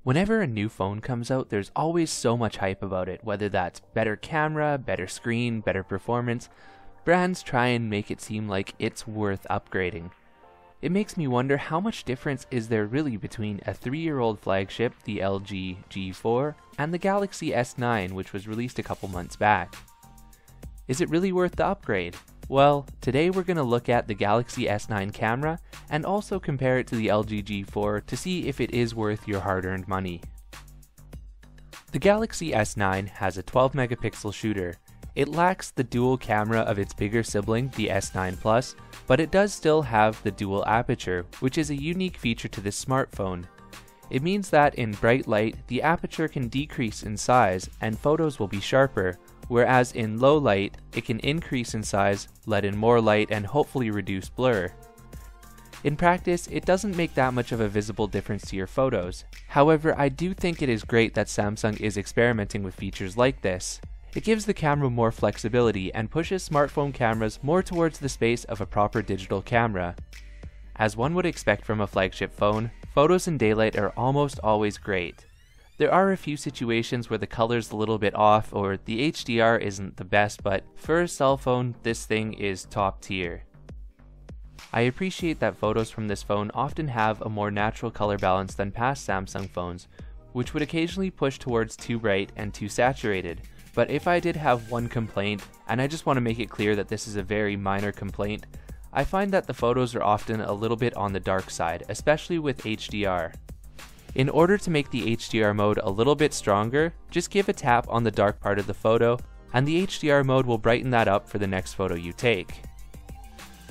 Whenever a new phone comes out, there's always so much hype about it, whether that's better camera, better screen, better performance. Brands try and make it seem like it's worth upgrading. It makes me wonder how much difference is there really between a 3-year-old flagship, the LG G4, and the Galaxy S9, which was released a couple months back. Is it really worth the upgrade? Well, today we're going to look at the Galaxy S9 camera and also compare it to the LG G4 to see if it is worth your hard-earned money. The Galaxy S9 has a 12 megapixel shooter. It lacks the dual camera of its bigger sibling, the S9 Plus, but it does still have the dual aperture, which is a unique feature to this smartphone. It means that in bright light, the aperture can decrease in size and photos will be sharper, whereas in low light, it can increase in size, let in more light, and hopefully reduce blur. In practice, it doesn't make that much of a visible difference to your photos. However, I do think it is great that Samsung is experimenting with features like this. It gives the camera more flexibility and pushes smartphone cameras more towards the space of a proper digital camera. As one would expect from a flagship phone, photos in daylight are almost always great. There are a few situations where the color's a little bit off or the HDR isn't the best, but for a cell phone, this thing is top tier. I appreciate that photos from this phone often have a more natural color balance than past Samsung phones, which would occasionally push towards too bright and too saturated. But if I did have one complaint, and I just want to make it clear that this is a very minor complaint, I find that the photos are often a little bit on the dark side, especially with HDR. In order to make the HDR mode a little bit stronger, just give a tap on the dark part of the photo, and the HDR mode will brighten that up for the next photo you take.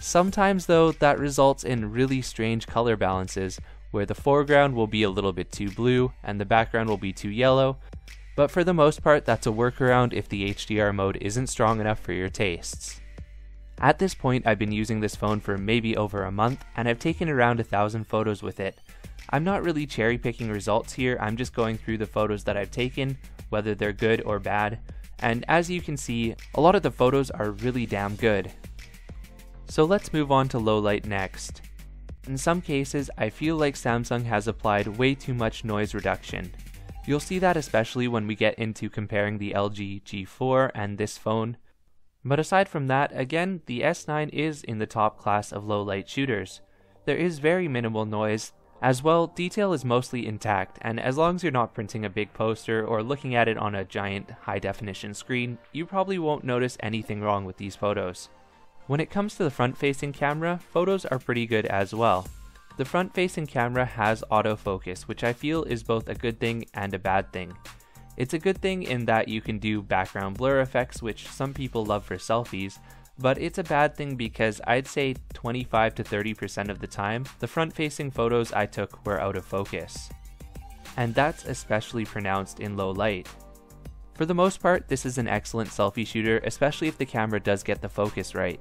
Sometimes though, that results in really strange color balances, where the foreground will be a little bit too blue, and the background will be too yellow, but for the most part that's a workaround if the HDR mode isn't strong enough for your tastes. At this point, I've been using this phone for maybe over a month, and I've taken around 1,000 photos with it. I'm not really cherry picking results here, I'm just going through the photos that I've taken, whether they're good or bad, and as you can see, a lot of the photos are really damn good. So let's move on to low light next. In some cases, I feel like Samsung has applied way too much noise reduction. You'll see that especially when we get into comparing the LG G4 and this phone. But aside from that, again, the S9 is in the top class of low light shooters. There is very minimal noise. As well, detail is mostly intact, and as long as you're not printing a big poster or looking at it on a giant high-definition screen, you probably won't notice anything wrong with these photos. When it comes to the front-facing camera, photos are pretty good as well. The front-facing camera has autofocus, which I feel is both a good thing and a bad thing. It's a good thing in that you can do background blur effects, which some people love for selfies, but it's a bad thing because I'd say 25 to 30% of the time, the front-facing photos I took were out of focus. And that's especially pronounced in low light. For the most part, this is an excellent selfie shooter, especially if the camera does get the focus right.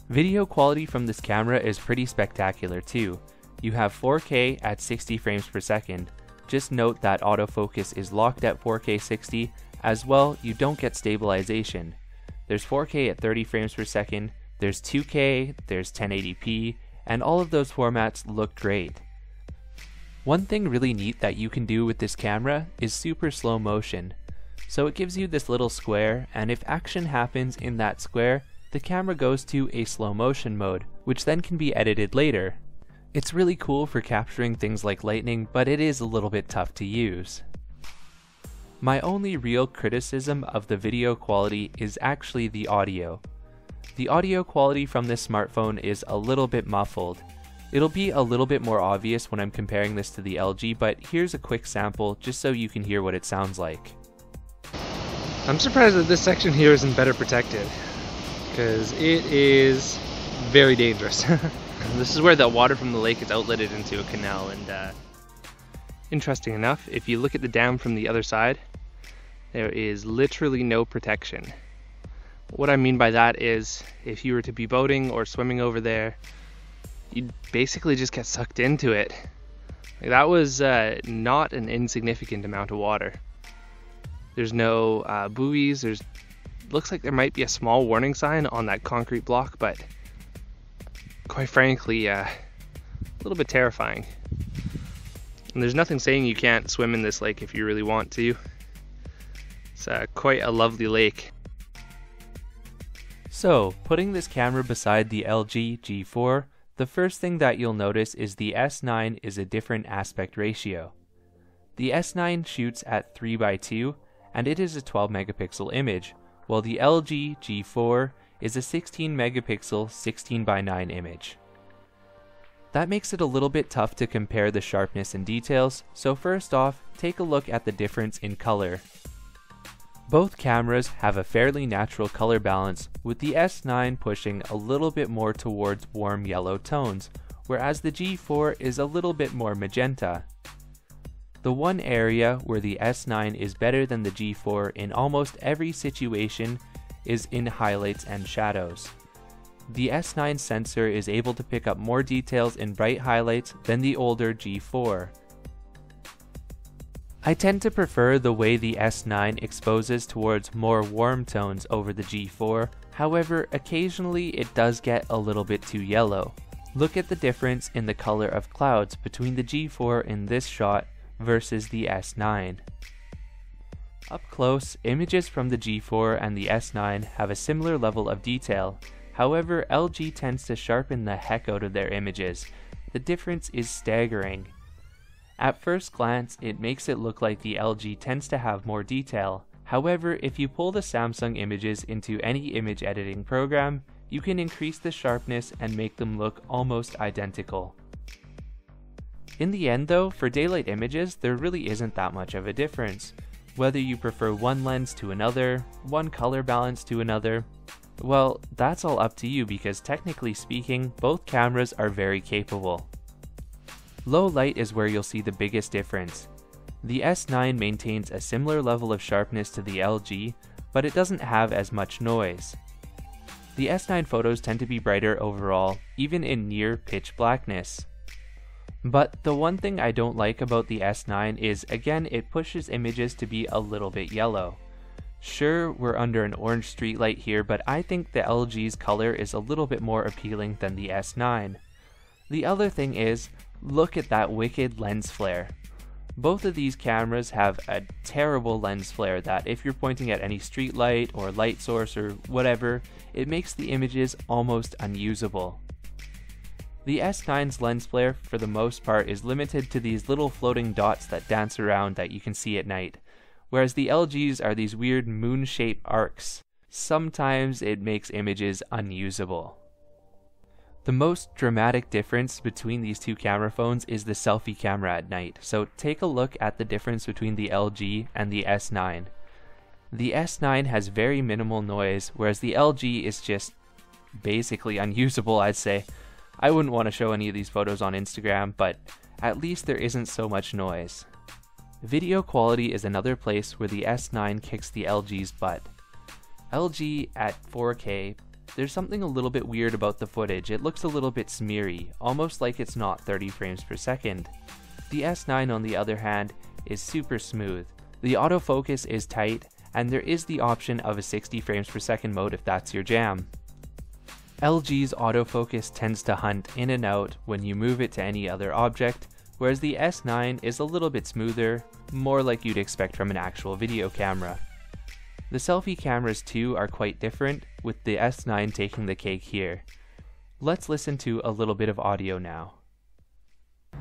Video quality from this camera is pretty spectacular too. You have 4K at 60 frames per second. Just note that autofocus is locked at 4K 60, as well you don't get stabilization. There's 4K at 30 frames per second, there's 2K, there's 1080p, and all of those formats look great. One thing really neat that you can do with this camera is super slow motion. So it gives you this little square, and if action happens in that square, the camera goes to a slow motion mode, which then can be edited later. It's really cool for capturing things like lightning, but it is a little bit tough to use. My only real criticism of the video quality is actually the audio. The audio quality from this smartphone is a little bit muffled. It'll be a little bit more obvious when I'm comparing this to the LG, but here's a quick sample just so you can hear what it sounds like. I'm surprised that this section here isn't better protected, because it is very dangerous. This is where the water from the lake is outletted into a canal, and interesting enough, if you look at the dam from the other side, there is literally no protection. What I mean by that is, if you were to be boating or swimming over there, you'd basically just get sucked into it. Like, that was not an insignificant amount of water. There's no buoys, looks like there might be a small warning sign on that concrete block, but quite frankly, a little bit terrifying. And there's nothing saying you can't swim in this lake if you really want to. It's quite a lovely lake. So, putting this camera beside the LG G4, the first thing that you'll notice is the S9 is a different aspect ratio. The S9 shoots at 3:2 and it is a 12 megapixel image, while the LG G4 is a 16 megapixel 16:9 image. That makes it a little bit tough to compare the sharpness and details, so first off, take a look at the difference in color. Both cameras have a fairly natural color balance, with the S9 pushing a little bit more towards warm yellow tones, whereas the G4 is a little bit more magenta. The one area where the S9 is better than the G4 in almost every situation is in highlights and shadows. The S9 sensor is able to pick up more details in bright highlights than the older G4. I tend to prefer the way the S9 exposes towards more warm tones over the G4, however, occasionally it does get a little bit too yellow. Look at the difference in the color of clouds between the G4 in this shot versus the S9. Up close, images from the G4 and the S9 have a similar level of detail, however LG tends to sharpen the heck out of their images. The difference is staggering. At first glance, it makes it look like the LG tends to have more detail. However, if you pull the Samsung images into any image editing program, you can increase the sharpness and make them look almost identical. In the end though, for daylight images, there really isn't that much of a difference. Whether you prefer one lens to another, one color balance to another, well, that's all up to you because technically speaking, both cameras are very capable. Low light is where you'll see the biggest difference. The S9 maintains a similar level of sharpness to the LG, but it doesn't have as much noise. The S9 photos tend to be brighter overall, even in near pitch blackness. But the one thing I don't like about the S9 is, again, it pushes images to be a little bit yellow. Sure, we're under an orange streetlight here, but I think the LG's color is a little bit more appealing than the S9. The other thing is, look at that wicked lens flare. Both of these cameras have a terrible lens flare that if you're pointing at any street light or light source or whatever, it makes the images almost unusable. The S9's lens flare, for the most part, is limited to these little floating dots that dance around that you can see at night, whereas the LG's are these weird moon-shaped arcs. Sometimes it makes images unusable. The most dramatic difference between these two camera phones is the selfie camera at night, so take a look at the difference between the LG and the S9. The S9 has very minimal noise, whereas the LG is just basically unusable, I'd say. I wouldn't want to show any of these photos on Instagram, but at least there isn't so much noise. Video quality is another place where the S9 kicks the LG's butt. LG at 4K, there's something a little bit weird about the footage. It looks a little bit smeary, almost like it's not 30 frames per second. The S9 on the other hand is super smooth. The autofocus is tight, and there is the option of a 60 frames per second mode if that's your jam. LG's autofocus tends to hunt in and out when you move it to any other object, whereas the S9 is a little bit smoother, more like you'd expect from an actual video camera. The selfie cameras too are quite different, with the S9 taking the cake here. Let's listen to a little bit of audio now.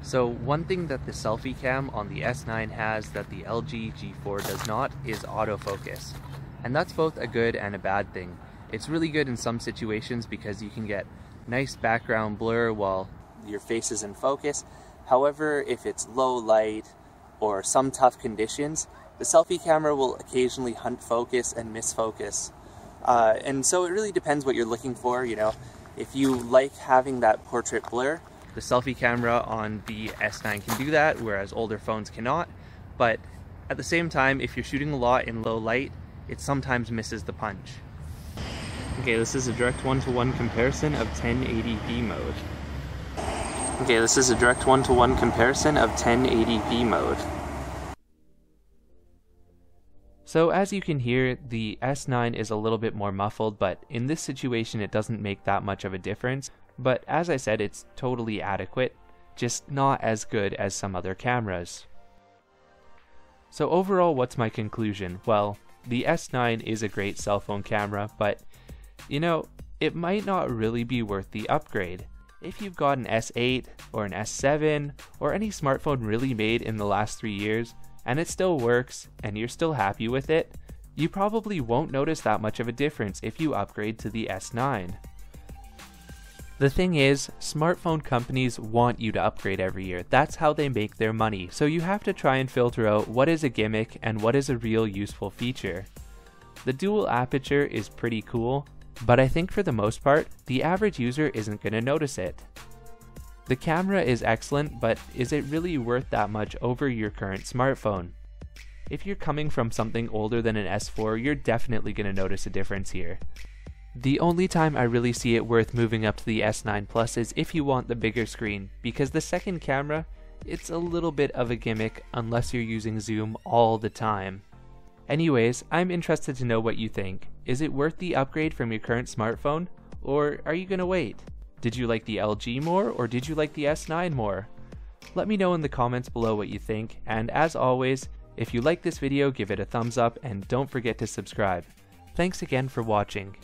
So one thing that the selfie cam on the S9 has that the LG G4 does not is autofocus. And that's both a good and a bad thing. It's really good in some situations because you can get nice background blur while your face is in focus. However, if it's low light or some tough conditions, the selfie camera will occasionally hunt focus and miss focus. And so it really depends what you're looking for, you know. If you like having that portrait blur, the selfie camera on the S9 can do that, whereas older phones cannot. But at the same time, if you're shooting a lot in low light, it sometimes misses the punch. Okay, this is a direct one-to-one comparison of 1080p mode. Okay, this is a direct one-to-one comparison of 1080p mode. So as you can hear, the S9 is a little bit more muffled, but in this situation it doesn't make that much of a difference. But as I said, it's totally adequate. just not as good as some other cameras. So overall, what's my conclusion? Well, the S9 is a great cell phone camera, but you know, it might not really be worth the upgrade. If you've got an S8 or an S7 or any smartphone really made in the last 3 years and it still works and you're still happy with it, you probably won't notice that much of a difference if you upgrade to the S9. The thing is, smartphone companies want you to upgrade every year. That's how they make their money, so you have to try and filter out what is a gimmick and what is a real useful feature. The dual aperture is pretty cool, but I think for the most part, the average user isn't going to notice it. The camera is excellent, but is it really worth that much over your current smartphone? If you're coming from something older than an S4, you're definitely going to notice a difference here. The only time I really see it worth moving up to the S9 Plus is if you want the bigger screen, because the second camera, it's a little bit of a gimmick unless you're using zoom all the time. Anyways, I'm interested to know what you think. Is it worth the upgrade from your current smartphone, or are you gonna wait? Did you like the LG more, or did you like the S9 more? Let me know in the comments below what you think, and as always, if you like this video, give it a thumbs up and don't forget to subscribe. Thanks again for watching.